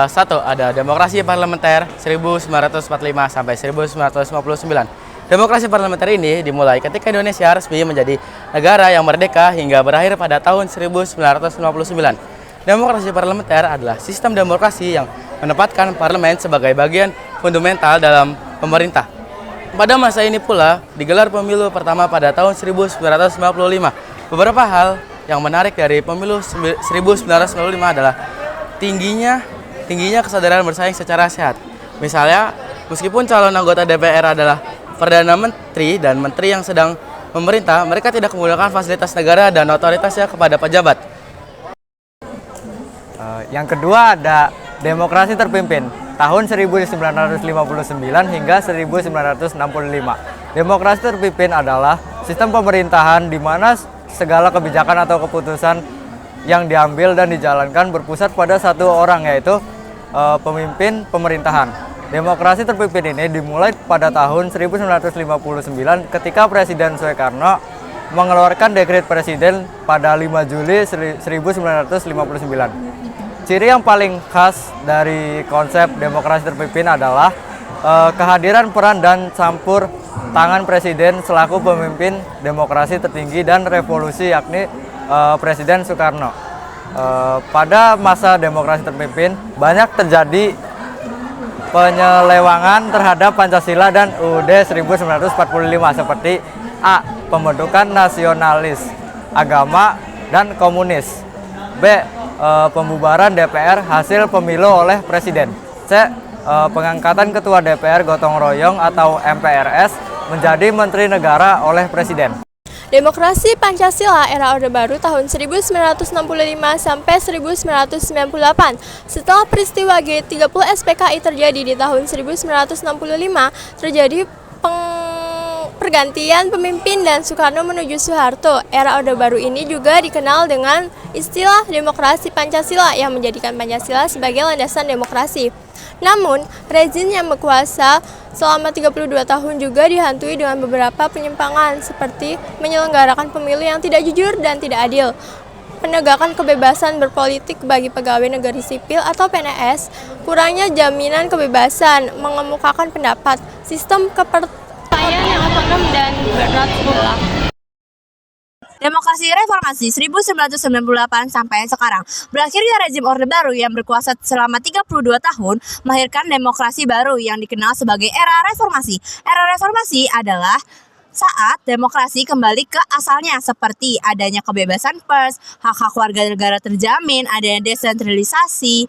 Satu, ada demokrasi parlementer 1945 sampai 1959. Demokrasi parlementer ini dimulai ketika Indonesia resmi menjadi negara yang merdeka hingga berakhir pada tahun 1959. Demokrasi parlementer adalah sistem demokrasi yang menempatkan parlemen sebagai bagian fundamental dalam pemerintah. Pada masa ini pula digelar pemilu pertama pada tahun 1995. Beberapa hal yang menarik dari pemilu 1995 adalah tingginya kesadaran bersaing secara sehat. Misalnya, meskipun calon anggota DPR adalah Perdana Menteri dan Menteri yang sedang memerintah, mereka tidak menggunakan fasilitas negara dan otoritasnya kepada pejabat. Yang kedua ada demokrasi terpimpin tahun 1959 hingga 1965. Demokrasi terpimpin adalah sistem pemerintahan di mana segala kebijakan atau keputusan yang diambil dan dijalankan berpusat pada satu orang, yaitu pemimpin pemerintahan. Demokrasi terpimpin ini dimulai pada tahun 1959 ketika Presiden Soekarno mengeluarkan dekret presiden pada 5 Juli 1959. Ciri yang paling khas dari konsep demokrasi terpimpin adalah kehadiran peran dan campur tangan presiden selaku pemimpin demokrasi tertinggi dan revolusi, yakni Presiden Soekarno. Pada masa demokrasi terpimpin banyak terjadi penyelewangan terhadap Pancasila dan UUD 1945 seperti A. Pembentukan nasionalis, agama, dan komunis. B. Pembubaran DPR hasil pemilu oleh Presiden. C. Pengangkatan Ketua DPR gotong royong atau MPRS menjadi Menteri Negara oleh Presiden. Demokrasi Pancasila era Orde Baru tahun 1965 sampai 1998. Setelah peristiwa G30 SPKI terjadi di tahun 1965, terjadi pergantian pemimpin dan Soekarno menuju Soeharto. Era Orde Baru ini juga dikenal dengan istilah demokrasi Pancasila yang menjadikan Pancasila sebagai landasan demokrasi. Namun, rezim yang berkuasa selama 32 tahun juga dihantui dengan beberapa penyimpangan seperti menyelenggarakan pemilu yang tidak jujur dan tidak adil, penegakan kebebasan berpolitik bagi pegawai negeri sipil atau PNS, kurangnya jaminan kebebasan mengemukakan pendapat, sistem kepercayaan yang otonom dan berat sebelah. Demokrasi reformasi 1998 sampai sekarang. Berakhirnya rezim Orde Baru yang berkuasa selama 32 tahun melahirkan demokrasi baru yang dikenal sebagai era reformasi. Era reformasi adalah saat demokrasi kembali ke asalnya seperti adanya kebebasan pers, hak-hak warga negara terjamin, adanya desentralisasi.